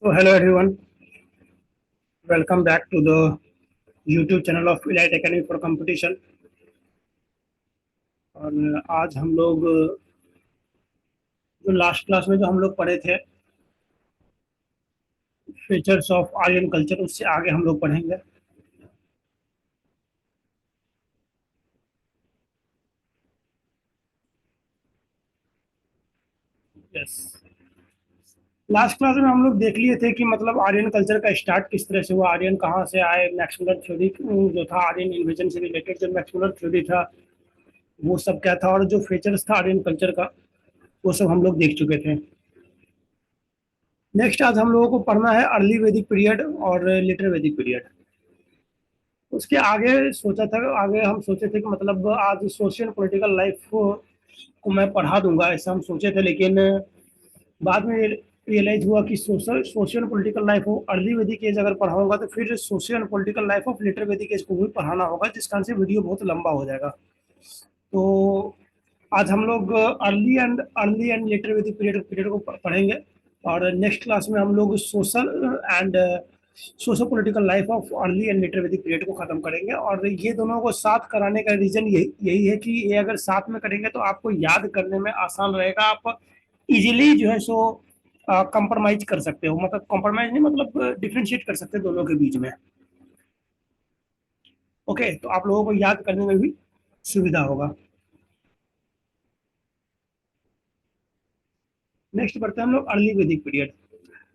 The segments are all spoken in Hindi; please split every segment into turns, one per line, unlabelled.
So hello everyone, welcome back to the YouTube channel of Elite Academy for Competition। और आज हम लोग जो लास्ट क्लास में जो हम लोग पढ़े थे फीचर्स ऑफ आर्यन कल्चर, उससे आगे हम लोग पढ़ेंगे। यस, लास्ट क्लास में हम लोग देख लिए थे कि मतलब आर्यन कल्चर का स्टार्ट किस तरह से हुआ, आर्यन कहाँ से आए, मैक्सवेलर थ्योरी जो था आर्यन इन्वेजन से रिलेटेड, जो मैक्सवेलर थ्योरी था वो सब क्या था, और जो फीचर्स था आर्यन कल्चर का वो सब हम लोग देख चुके थे। नेक्स्ट आज हम लोगों को पढ़ना है अर्ली वैदिक पीरियड और लेटर वैदिक पीरियड। उसके आगे सोचा था, आगे हम सोचे थे कि मतलब आज सोशल पॉलिटिकल लाइफ को मैं पढ़ा दूंगा, ऐसा हम सोचे थे। लेकिन बाद में रियलाइज हुआ कि social political life of early वैदिक एज अगर पढ़ाऊंगा तो फिर social political life of later वैदिक एज को भी पढ़ाना होगा, जिस कारण से वीडियो बहुत लंबा हो जाएगा। तो आज हम लोग अर्ली एंड लेटर वैदिक पीरियड को पढ़ेंगे, और नेक्स्ट क्लास में हम लोग and socio political life of early and later वैदिक पीरियड को खत्म करेंगे। और ये दोनों को साथ कराने का रीजन यही है कि ये अगर साथ में करेंगे तो आपको याद करने में आसान रहेगा, आप इजीली जो है सो कंप्रोमाइज कर सकते हो, मतलब कंप्रोमाइज नहीं, मतलब डिफ्रेंशिएट कर सकते हैं दोनों के बीच में। ओके, तो आप लोगों को याद करने में भी सुविधा होगा। नेक्स्ट बढ़ते हैं हम लोग अर्ली वैदिक पीरियड।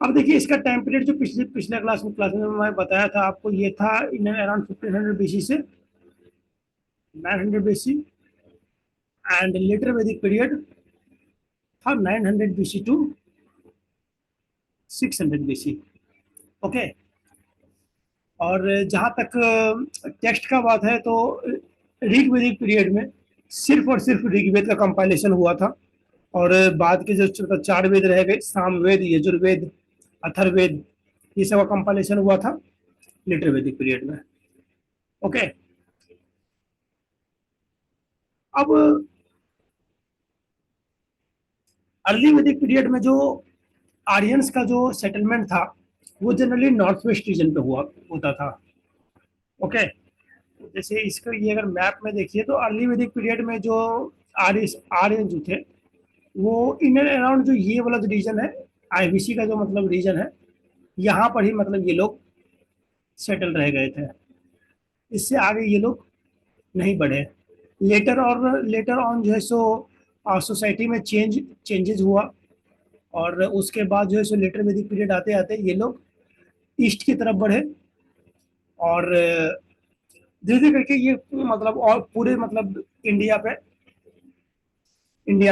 अब देखिए इसका टाइम पीरियड जो पिछले क्लास में मैं बताया था आपको, ये था इन अराउंड 1500 बीसी से 900 बीसी, एंड लेटर वैदिक पीरियड था 900 बीसी टू 600 बीसी। ओके, और जहां तक टेक्स्ट का बात है तो ऋग्वेदिक पीरियड में सिर्फ और सिर्फ ऋग्वेद का कंपाइलेशन हुआ था, और बाद के जो चार वेद रह गए, सामवेद, यजुर्वेद, अथर्ववेद, ये सब का कंपाइलेशन हुआ था लेटर वैदिक पीरियड में। ओके, अब अर्ली वैदिक पीरियड में जो आर्यंस का जो सेटलमेंट था वो जनरली नॉर्थ वेस्ट रीजन पे हुआ होता था। ओके, जैसे इसका ये अगर मैप में देखिए तो अर्ली वैदिक पीरियड में जो आर्यन जो थे वो इन एंड अराउंड जो ये वाला जो रीजन है, आईबीसी का जो मतलब रीजन है, यहाँ पर ही मतलब ये लोग सेटल रह गए थे। इससे आगे ये लोग नहीं बढ़े। लेटर ऑन जो है सो सोसाइटी में चेंजेस हुआ, और उसके बाद जो है सो लेटर वैदिक पीरियड आते आते ये लोग ईस्ट की तरफ बढ़े, और धीरे धीरे करके ये मतलब और पूरे मतलब इंडिया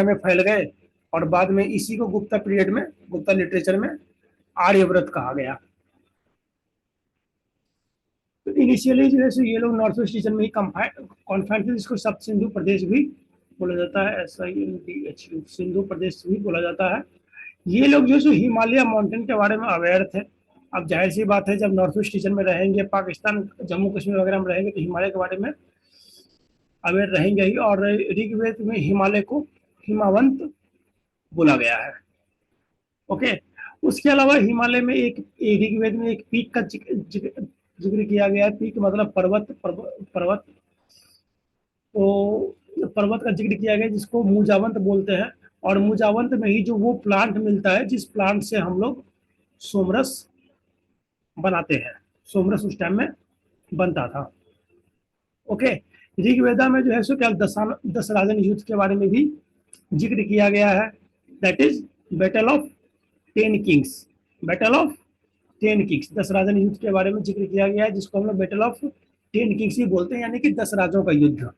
में फैल गए। और बाद में इसी को गुप्ता पीरियड में, गुप्ता लिटरेचर में आर्यव्रत कहा गया। तो इनिशियली जो है सो ये लोग नॉर्थ वेस्ट रीजन में ही कॉन्फाइंड थे, जिसको सब सिंधु प्रदेश भी बोला जाता है, SINDHU, सिंधु प्रदेश भी बोला जाता है। ये लोग जो है हिमालय माउंटेन के बारे में अवेयर थे। अब जाहिर सी बात है, जब नॉर्थ वेस्ट रीजन में रहेंगे, पाकिस्तान जम्मू कश्मीर वगैरह में रहेंगे, तो हिमालय के बारे में अवेयर रहेंगे ही। और ऋग्वेद में हिमालय को हिमावंत बोला गया है। ओके, उसके अलावा हिमालय में एक ऋग्वेद में एक पीक का जिक्र किया गया है। पीक मतलब पर्वत। तो पर्वत का जिक्र किया गया जिसको मुजावंत बोलते हैं, और मुजावंत में ही जो वो प्लांट मिलता है जिस प्लांट से हम लोग सोमरस बनाते हैं, सोमरस उस टाइम में बनता था। ओके, ऋग्वेदा में जो है सो क्या दस राजन युद्ध के बारे में भी जिक्र किया गया है, that is battle of 10 Kings. Battle of 10 Kings, 10 राजन युद्ध के बारे में जिक्र किया गया है, जिसको हम लोग बैटल ऑफ 10 किंग्स ही बोलते हैं, यानी कि 10 राजों का युद्ध।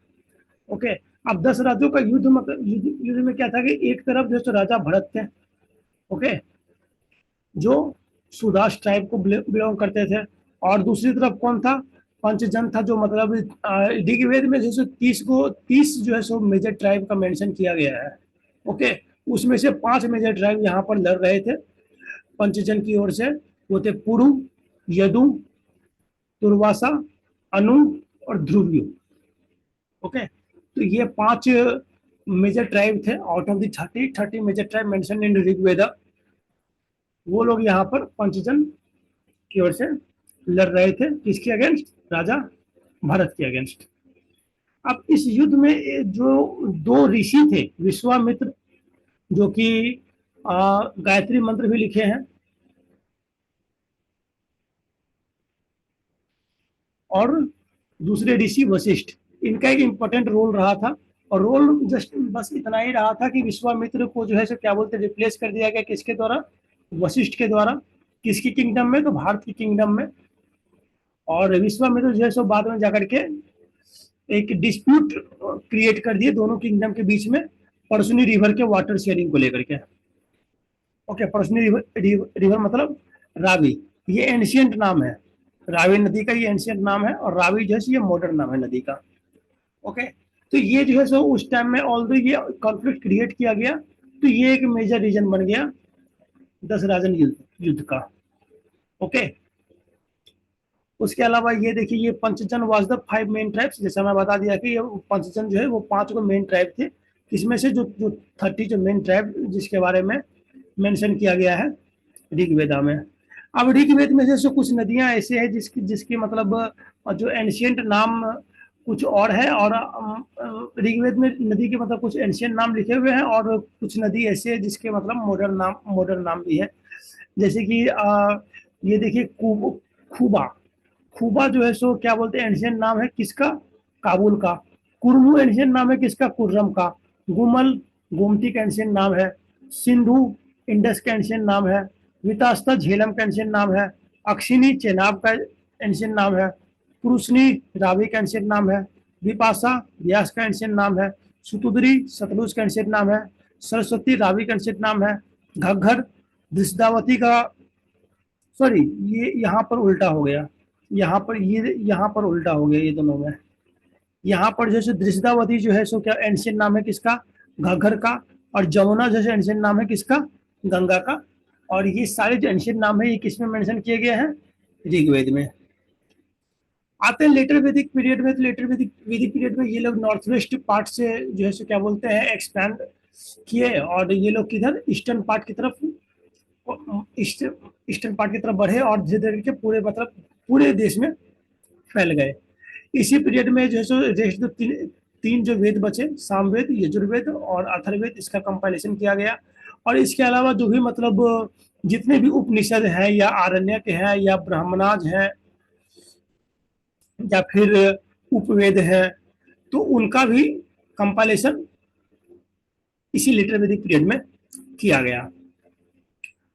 ओके, अब 10 राजों का युद्ध मतलब युद्ध में क्या था कि एक तरफ जो है राजा भरत थे, ओके, जो सुदास ट्राइब को बिलोंग करते थे, और दूसरी तरफ कौन था, पंचजन था, जो मतलब ऋग्वेद में जैसे 30 जो है सो मेजर ट्राइब का मेंशन किया गया है। ओके, उसमें से 5 मेजर ट्राइब यहाँ पर लड़ रहे थे पंचजन की ओर से। वो थे पुरु, यदु, तुर्वासा, अनु और ध्रुव्यू। ओके, तो ये 5 मेजर ट्राइब थे out of the 30 major tribe mention in Rigveda. वो लोग यहाँ पर पंचजन की ओर से लड़ रहे थे, किसके अगेंस्ट? राजा भरत के अगेंस्ट। अब इस युद्ध में जो दो ऋषि थे, विश्वामित्र जो कि गायत्री मंत्र भी लिखे हैं, और दूसरे ऋषि वशिष्ठ, इनका एक इम्पोर्टेंट रोल रहा था। और रोल जस्ट बस इतना ही रहा था कि विश्वामित्र को जो है सो क्या बोलते हैं, रिप्लेस कर दिया गया, किसके द्वारा? वशिष्ठ के द्वारा। किसकी किंगडम में? तो भारत की किंगडम में। और विश्वामित्र जो है सो बाद में जाकर के एक डिस्प्यूट क्रिएट कर दिए दोनों किंगडम के बीच में, परसुनी रिवर के वाटर शेयरिंग को लेकर के। ओके, परसुनी रिवर मतलब रावी, ये एंशियंट नाम है, रावी नदी का ये एंशियंट नाम है, और रावी जो है ये मॉडर्न नाम है नदी का। ओके, तो ये जो है सो उस टाइम में ऑल्दो ये कॉन्फ्लिक्ट क्रिएट किया गया, तो ये एक मेजर रीजन बन गया दस राजन युद्ध युद्ध का। ओके, उसके अलावा ये देखिए, ये पंचजन वाज द 5 मेन ट्राइब्स, जैसा मैं बता दिया कि ये पंचजन जो है वो 5 को मेन ट्राइब थे। इसमें से जो जो 30 जो मेन ट्राइब जिसके बारे में मेंशन किया गया है ऋग्वेदा में। अब ऋग्वेद में जैसे कुछ नदियां ऐसे हैं जिसकी जिसकी मतलब जो एंशियंट नाम कुछ और है, और ऋग्वेद में नदी के मतलब कुछ एंशियंट नाम लिखे हुए हैं, और कुछ नदी ऐसे है जिसके मतलब मॉडर्न नाम भी है। जैसे कि ये देखिए, खुबा, खुबा जो है सो क्या बोलते हैं, एंशियंट नाम है किसका? काबुल का। कुर्मू एंशियंट नाम है किसका? कुर्रम का। गुमल गोमती का एंशियंट नाम है। सिंधु इंडस का एंशियंट नाम है। वितास्ता झेलम का एंशियंट नाम है। अक्षिनी चेनाब का एंशियंट नाम है। पुरुषनी रावी का एंशियंट नाम है। विपाशा व्यास का एंशियंट नाम है। सुतुद्री सतलुज का एंशियंट नाम है। सरस्वती रावी का एंशियंट नाम है। घग्घर दृष्टावती का, सॉरी ये यहाँ पर उल्टा हो गया, यहाँ पर उल्टा हो गया ये दोनों में। यहाँ पर जैसे दृष्टावती जो है सो क्या एंशियंट नाम है किसका? घग्घर का। और जमुना जैसे एंशियंट नाम है किसका? गंगा का। और ये सारे जो एंशियंट नाम है ये किसमें मेंशन किए गए हैं? ऋग्वेद में। आते हैं लेटर वैदिक पीरियड में, तो लेटर वैदिक वैदिक पीरियड में ये लोग नॉर्थ वेस्ट पार्ट से जो है सो क्या बोलते हैं एक्सपैंड किए, और ये लोग किधर? ईस्टर्न पार्ट की तरफ, ईस्टर्न पार्ट की तरफ बढ़े, और धीरे धीरे करके पूरे मतलब पूरे देश में फैल गए। इसी पीरियड में जो है सो रेस्ट जो तीन जो वेद बचे, सामवेद, यजुर्वेद और अथर्ववेद, इसका कंपाइलेशन किया गया। और इसके अलावा जो भी मतलब जितने भी उपनिषद हैं या आरण्यक हैं या ब्राह्मणाज हैं या फिर उपवेद है, तो उनका भी कंपाइलेशन इसी लेटर वैदिक पीरियड में किया गया।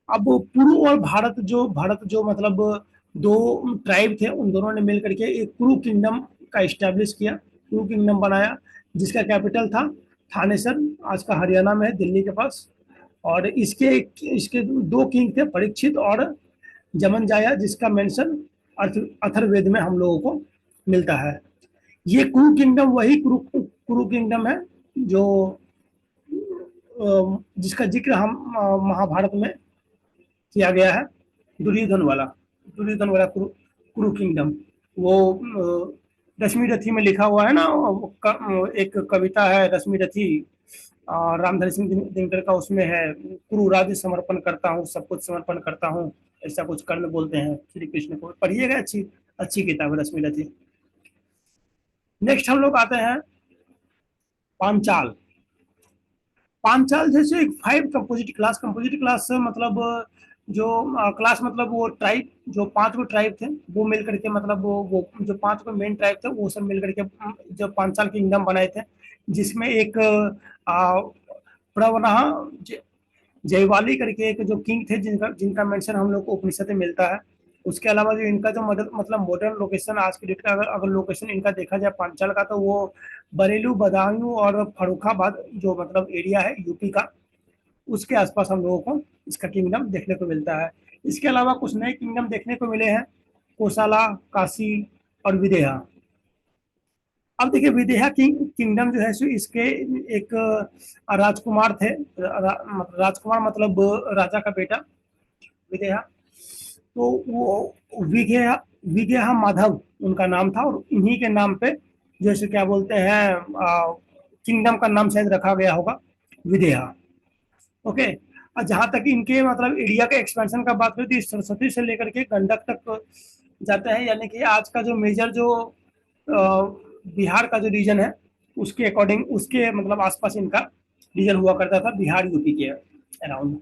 अब कुरु और भारत जो मतलब दो ट्राइब थे, उन दोनों ने मिलकर के एक कुरु किंगडम का इस्टेब्लिश किया, कुरु किंगडम बनाया, जिसका कैपिटल था थानेसर, आज का हरियाणा में है, दिल्ली के पास। और इसके इसके दो किंग थे, परीक्षित और जमनजाया, जिसका मेंशन अथर्ववेद में हम लोगों को मिलता है। ये कुरु किंगडम वही कुरु किंगडम है जो जिसका जिक्र हम महाभारत में किया गया है, दुर्योधन वाला, दुर्योधन वाला कुरु किंगडम। वो रश्मि रथी में लिखा हुआ है ना, एक कविता है रश्मि रथी, रामधारी सिंह दिनकर का, उसमें है कुरु राज्य समर्पण करता हूँ, सब कुछ समर्पण करता हूँ, ऐसा कुछ कर्ण बोलते हैं श्री कृष्ण को। पढ़िएगा, अच्छी अच्छी किताब है रश्मि रथी। नेक्स्ट हम लोग आते हैं पांचाल। पांचाल जैसे एक 5 कंपोजिट क्लास मतलब जो क्लास मतलब वो ट्राइब, जो 5 को ट्राइब थे वो मिल करके मतलब वो जो 5 को मेन ट्राइब थे वो सब मिल करके जो पांचाल किंगडम बनाए थे, जिसमें एक प्रवनाह जयवाली करके एक जो किंग थे जिनका जिनका मेंशन हम लोग को उपनिषद में मिलता है। उसके अलावा जो इनका जो मतलब मॉडर्न लोकेशन आज की डेट का अगर लोकेशन इनका देखा जाए पांचाल का, तो वो बरेलू, बदायूं और फरुखाबाद जो मतलब एरिया है यूपी का, उसके आसपास हम लोगों को इसका किंगडम देखने को मिलता है। इसके अलावा कुछ नए किंगडम देखने को मिले हैं, कोसाला, काशी और विदेहा। अब देखिए, विदेहा किंगडम जो है सो इसके एक राजकुमार थे, राजकुमार मतलब राजा का बेटा विदेहा। तो वो विदेहा विदेहा माधव उनका नाम था, और इन्हीं के नाम पे जैसे क्या बोलते हैं किंगडम का नाम शायद रखा गया होगा विदेहा। ओके, और जहाँ तक इनके मतलब एरिया के एक्सपेंशन का बात करें तो इस सरस्वती से लेकर के गंडक तक जाते हैं, यानी कि आज का जो मेजर जो बिहार का जो रीजन है उसके अकॉर्डिंग उसके मतलब आसपास इनका रीजन हुआ करता था, बिहार यूपी के अराउंड।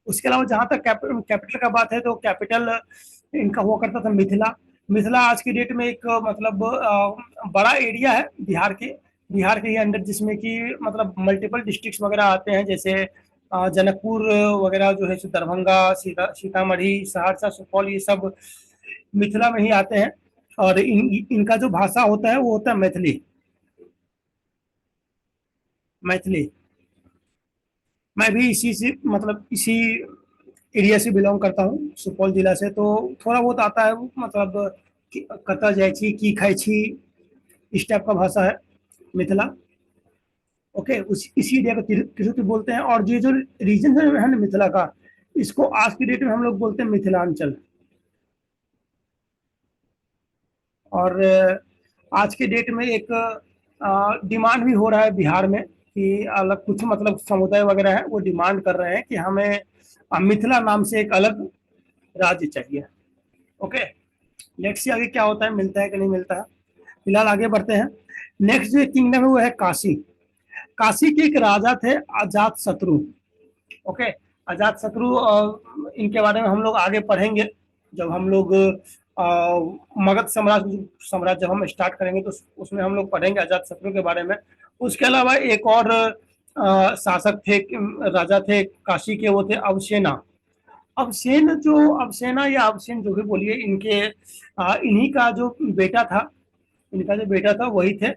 उसके अलावा जहाँ तक कैपिटल का बात है तो कैपिटल इनका हुआ करता था मिथिला। मिथिला आज की डेट में एक मतलब बड़ा एरिया है बिहार के ही अंडर, जिसमें कि मतलब मल्टीपल डिस्ट्रिक्ट्स वगैरह आते हैं, जैसे जनकपुर वगैरह जो है, दरभंगा, सीतामढ़ी, सहरसा, सुपौल, ये सब मिथिला में ही आते हैं। और इनका जो भाषा होता है वो होता है मैथिली। मैथिली। मैं भी इसी से मतलब इसी एरिया से बिलोंग करता हूँ, सुपौल जिला से, तो थोड़ा बहुत आता है वो, मतलब कतऽ जाइ छी, की खाइ छी, इस टाइप का भाषा है मिथिला। ओके, उस इसी एरिया को तिरुति बोलते हैं। और ये जो रीजन है ना मिथिला का, इसको आज की डेट में हम लोग बोलते हैं मिथिलांचल। और आज के डेट में एक डिमांड भी हो रहा है बिहार में कि अलग कुछ मतलब समुदाय वगैरह है वो डिमांड कर रहे हैं कि हमें मिथिला नाम से एक अलग राज्य चाहिए। ओके, लेट्स सी आगे क्या होता है, मिलता है कि नहीं मिलता है। फिलहाल आगे बढ़ते हैं। नेक्स्ट जो किंगडम है वो है काशी। काशी के एक राजा थे अजात शत्रु। ओके, अजात शत्रु, इनके बारे में हम लोग आगे पढ़ेंगे जब हम लोग मगध साम्राज्य साम्राज्य जब हम स्टार्ट करेंगे तो उसमें हम लोग पढ़ेंगे अजात शत्रु के बारे में। उसके अलावा एक और शासक थे, राजा थे काशी के, वो थे अवसेना। अवसेना या अवसेन जो भी बोलिए, इन्हीं का जो बेटा था, इनका जो बेटा था वही थे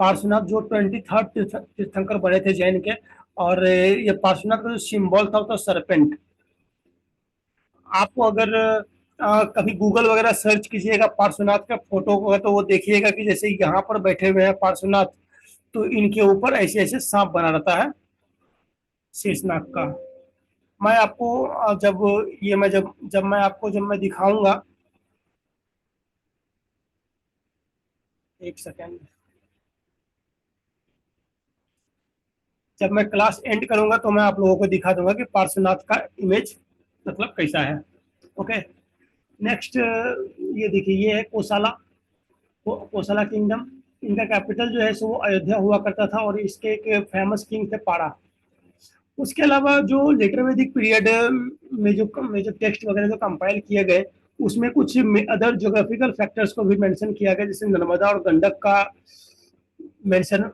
पार्श्वनाथ, जो 23rd तीर्थंकर बने थे जैन के। और ये पार्श्वनाथ का जो सिंबल था वो था सरपेंट। आपको अगर कभी गूगल वगैरह सर्च कीजिएगा पार्श्वनाथ का फोटो को, तो वो देखिएगा कि जैसे यहाँ पर बैठे हुए हैं पार्श्वनाथ, तो इनके ऊपर ऐसे ऐसे सांप बना रहता है शेषनाग का। मैं आपको जब ये मैं जब जब मैं आपको जब मैं दिखाऊंगा, एक सेकेंड, जब मैं क्लास एंड करूंगा तो मैं आप लोगों को दिखा दूंगा कि पार्श्वनाथ का इमेज मतलब कैसा है। ओके, नेक्स्ट ये देखिए, ये है कोसाला। कोसाला किंगडम। इनका कैपिटल जो है सो वो अयोध्या हुआ करता था, और इसके एक फेमस किंग थे पारा। उसके अलावा जो लेटर वैदिक पीरियड में जो टेक्स्ट वगैरह जो कंपाइल किए गए, उसमें कुछ अदर ज्योग्राफिकल फैक्टर्स को भी मेंशन किया गया, जैसे नर्मदा और गंडक का मेंशन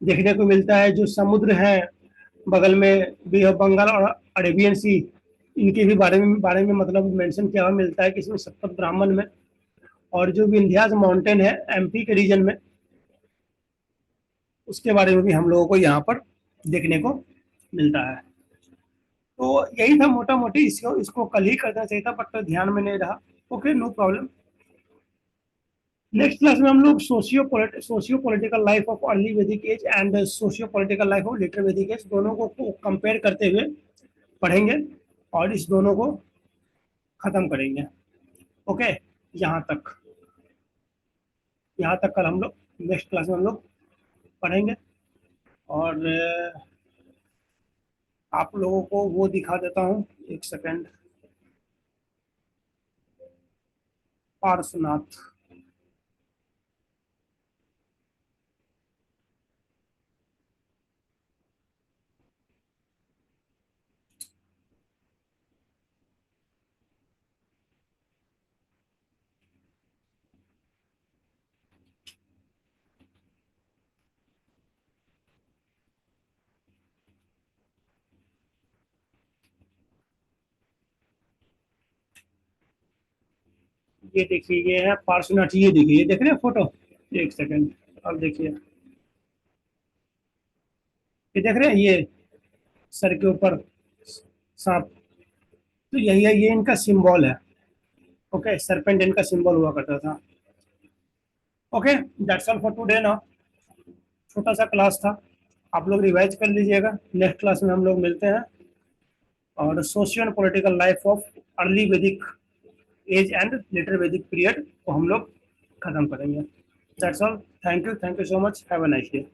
देखने को मिलता है। जो समुद्र है बगल में, बे ऑफ बंगाल और अरेबियन सी, इनके भी बारे में मतलब मेंशन किया हुआ मिलता है कि इसमें सप्त ब्राह्मण में। और जो विंध्यास माउंटेन है एमपी के रीजन में, उसके बारे में भी हम लोगों को यहाँ पर देखने को मिलता है। तो यही था मोटा मोटी, इसको इसको कल ही करना चाहिए था बट ध्यान में नहीं रहा। Okay, no problem. Next class में हम लोग socio political life of early वैदिक age and socio political life of later वैदिक एज, दोनों को कंपेयर करते हुए पढ़ेंगे और इस दोनों को खत्म करेंगे। ओके, यहाँ तक यहाँ तक कल हम लोग नेक्स्ट क्लास में हम लोग पढ़ेंगे। और आप लोगों को वो दिखा देता हूँ, एक सेकेंड। पार्श्वनाथ। ये देखिए, ये है पार्श्वनाथ। ये देखिए, ये देख रहे हैं फोटो, एक सेकेंड, अब देखिए, ये देख रहे हैं, ये सर के ऊपर सांप, तो यही है, ये इनका सिंबल है। ओके, सरपेंट इनका सिंबल हुआ करता था। Okay, that's all for today ना। छोटा सा क्लास था, आप लोग रिवाइज कर लीजिएगा। नेक्स्ट क्लास में हम लोग मिलते हैं और socio and political life of early वैदिक एज एंड लेटर वैदिक पीरियड को हम लोग खत्म करेंगे। That's all, thank you so much, have a nice day.